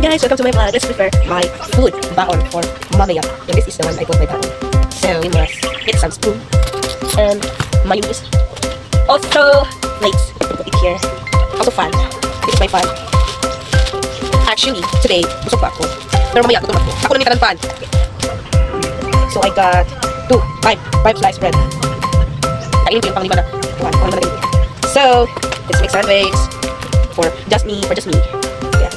guys, welcome to my vlog. Let's prepare my food baon for mamaya. And this is the one I put my baon. So we must get some spoon and mayonnaise. Also plates. Put it here. Also fan. This is my fan. Actually, today, busog pa ako. Pero mamaya, gutom ako. Ako lang ng fan. So I got 5 slice bread. Kainin ko yung pang-lima na. So, let's make sandwich for just me. Yeah,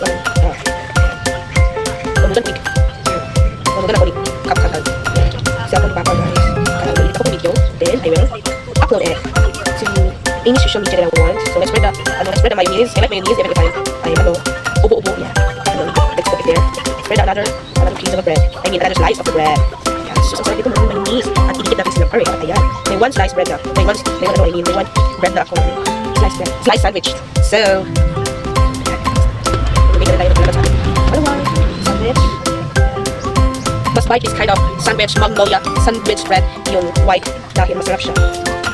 Kamugan ako ni Kapkatan. Kasi ako ni Papa guys. Kaya ulit ako ng video. Then I will upload it to any social media that I want. So let's spread the mayonnaise. I like mayonnaise every time I'm ubo-ubo. Yeah. Let's put it there. Spread another piece of bread. I mean another slice of the bread. Yeah, so sarap ito ng mayonnaise. At idikit natin sila. Alright, ayan. May one slice bread na. May one bread na ako. Slice sandwich. So, make na tayo ng sa akin. Sandwich. Mas bite is kind of sandwich, magnolia sandwich bread yung white dahil masarap siya.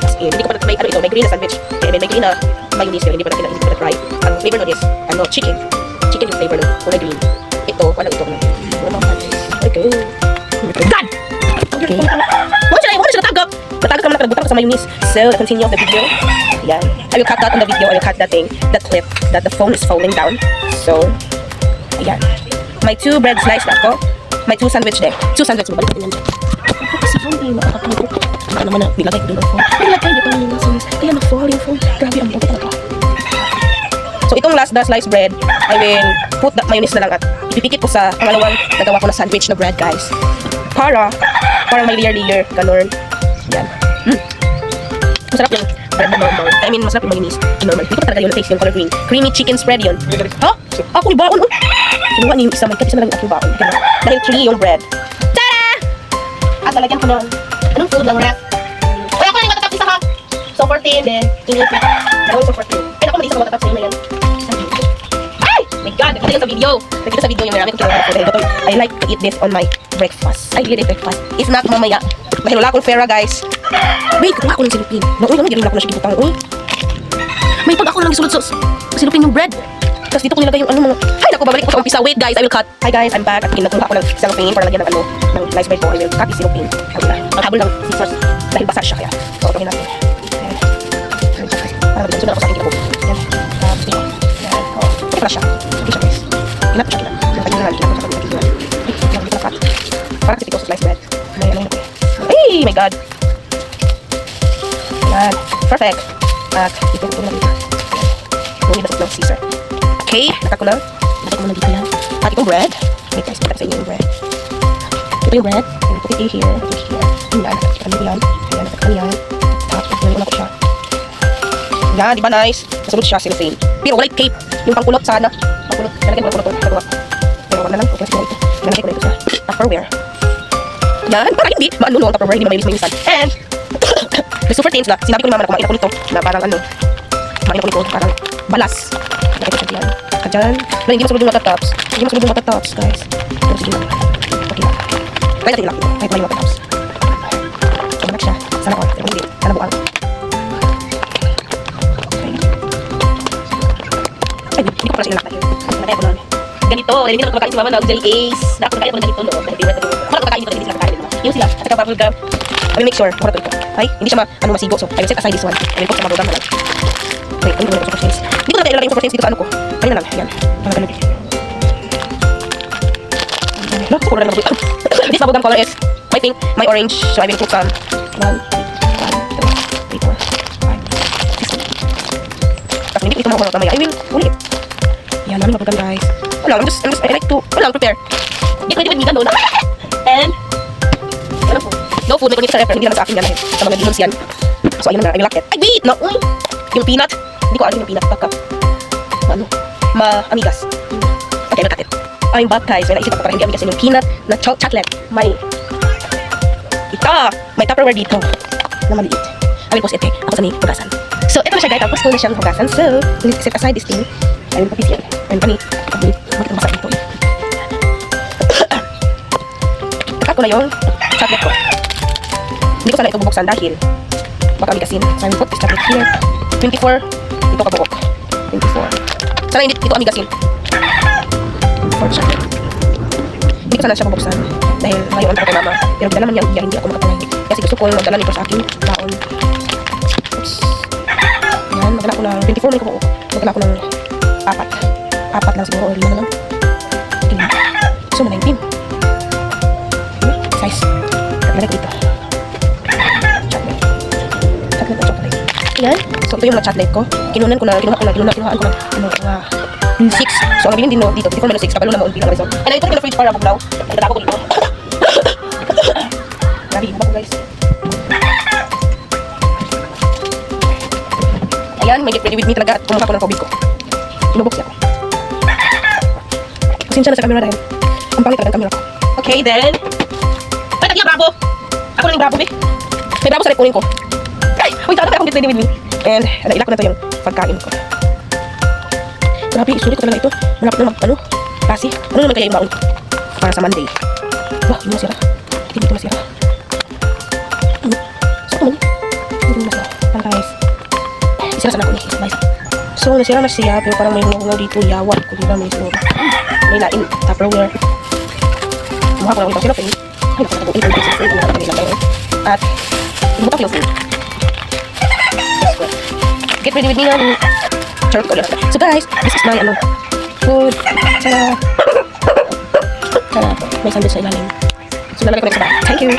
As in, hindi ko pa may green na sandwich. May green na mayonnaise yun, hindi pa na try. Ang flavor nun is, chicken. Chicken yung flavor nun, kulay green. Ito, walang ito. Okay. Done! Okay. Wala siya natagap! Natagap naman nakarabutan ko sa mayonnaise. So, the continue of the video. Yan. I will cut that on the video. I will cut that clip that the phone is falling down. So, ayan. May 2 bread slice na ako. May 2 sandwich din. 2 sandwich mo. Balik natin yan dyan. Kasi phone ay makakapagod. Baka naman na nilagay ko doon ang phone. Nilagay dito ang mayonnaise. Kaya na-fall yung phone. Grabe ang buto talaga. So, itong last na slice bread, I will put the mayonnaise na lang at ipipikit ko sa pangalawang nagawa ko na sandwich na bread, guys. Parang may layer. Ganun. Yan. Masarap yung bread na normal. I mean, masarap yung mayonnaise. Normal. Hindi ko talaga yung taste yung color green. Creamy chicken spread yun. Ha? Ako yung baon. Kinuha niyo yung isa. May isa na lang yung ako yung baon. Dahil 3 yung bread. Tada! At talagyan ko ng anong food lang ref. Uy, ako na yung matatapos isa ha. So 14 then. Dalawa so 14. Ay, ako mag-isa ko matatapos na yan. Ay! My God! Nakita sa video yung marami kong kinuha. I like to eat this on my breakfast. I really breakfast. If not, mamaya. Dahil wala akong pera, guys. Wait, kuha ako ng silupin. Uy, hindi rin ako na siya giputang. Uy. May pag ako lang isulot sa silupin yung bread. Tapos dito ko nilagay yung mga... Ay, naku, babalik ko sa umpisa. Wait, guys, I will cut. Hi, guys, I'm back. At kinuha ako ng silupin para lagyan ng slice bread ko. I will cut yung silupin. Ang habol ng scissors dahil basa siya kaya. So, ito natin. Para magiging sunod ako sa aking kinapog. Yan. Dito. Yan. Okay pala siya. Okay siya, guys. Kinap ko siya. Kinap ko siya. Dito na cut. Parang kasi sa slice bread. Ay, my God. Yan. Perfect. At ito na dito. Ngunit na ng scissor. Okay, naka ko na. Naka ko na dito yan. At itong bread. Wait guys, kita sa inyo yung bread. Ito yung bread. Put it here. Put it here. Yan, nakakita ko yan. Yan, nakakita ko yan. Tapos, nalagyan ko siya. Yan, di ba nice? Nasunod siya, cellophane. Pero wala cape. Yung pangkulot sana. Pangkulot. Nalagyan ko na pangkulot. Pero wala lang. Okay, sige ito. Nalagyan ko na ito siya. Tupperware. Yan, para hindi maanuno ang Tupperware, hindi mayunis-mayusan. And, the super things na, sinabi ko ni mama na kumain ako nito, na parang kumain ako nito, parang balas. Nakita siya diyan. Kadyan. Pero hindi masunod yung matatops. Hindi masunod yung matatops, guys. Pero sige lang. Okay lang. Kaya natin lang ito, kahit may matatops. So, manak siya. Sana ko. Pero hindi. Sana buang. Okay. Ay, hindi ko pala siya nilakta yun. Nakaya ko na. Ganito. Hindi naman kumakain si mama na jelly ace. Ako nakaya ko na ganito, no? Dahil di naman kumakain dito, hindi sila kakain. Yung sila, at saka bubble gum. I will make sure, mura ito. Ay, hindi siya masigo. So, I will set aside this one. I will put sa bubble gum na lang. Wait, ano yung super things? Hindi ko na ilalagay yung super things dito sa ano ko. Ano na lang, yan. Mga ganun dito. No, sa color na lang. This bubble gum color is, I think, my orange. So, I will put some 1, 2, 3, 4, 5, 6. Tapos, hindi ko ito makuha mamaya. I will ulit. Yan, ano bubble gum, guys. Wala, I like to, prepare. Hindi ko hindi with vegan doon. And, ano po? No food, may kunit sa refer. Hindi naman sa akin yan. Sa mga demons yan. So, ayun na, I will lock it. Ay, wait! No! Uy! Yung peanut. Hindi ko alam yung peanut. Pagka, amigas. Okay, look at it. I'm back, guys. May naisip ako para hindi amigas yung peanut na chocolate. May Tupperware dito na maliit. I will post it, ako sa may hugasan. So, ito na siya, guys. Tapos ko na siyang hugasan. So, we need to set aside this thing. I will put it here. And kami, bakit masa dito eh. Takat ko na yung chocolate ko. Hindi ko sana ito bubuksan dahil baka amigasin. So, I will put this chocolate here. 24. Ito kabuok. 24. Sana hindi ito amigasin. 24. for chocolate. Hindi ko sana siya mabuksan dahil ngayon ako kay mama. Pero bila naman niya, hindi ako makapalay. Kasi gusto ko magdala nito sa aking taon. Oops. Yan, magdala ko ng 24 minutes ko. Magdala ko ng 4 lang siguro or 5 na lang. Okay. So, 19. Okay, size. Lagay ko dito. Chocolate. Chocolate na chocolate. Ayan. So, ito yung mga chocolate ko. Kinuhaan ko ng 6. So, ang bilhin din dito, 24 minus 6. Kapalo na maunti lang result. And ito ko na fridge para buglaw. Nagdadako ko dito. Grabe, iba ko guys. Ayan, may get ready with me talaga at kumuha ko ng COVID ko. Inubok siya ako. Pasensya na sa camera dahil ang pangit talaga ng camera ko. Okay, then. Ay, tagya, bravo! Ako na yung bravo, be. May bravo sa kunin ko. Ay, wait, ano kaya akong get ready with me? And, nailak ko na ito yung pagkain ko. Grabe, isulit ko talaga ito. Malapit na ano? Kasi, ano naman kaya yung baon ko? Para sa Monday. Wah, hindi masira. Hindi ito masira. Saan ko man yun? Hindi masira. Parang guys. Isira sana ko niya. Isa. So, nasira na siya. Pero parang may hungaw dito. Yawa. Kung diba may siguro. May lain. Tupperware. Kumuha ko lang itong sirap eh. Ay, nakatago. Ito yung sirap. Ano na kanila tayo. At, ibutak yung food. Get ready with me na. Charot ko lang. So guys, this is my food. Tara. Tara. May sandwich sa ilalim. So lalagay ko na sa bag. Thank you.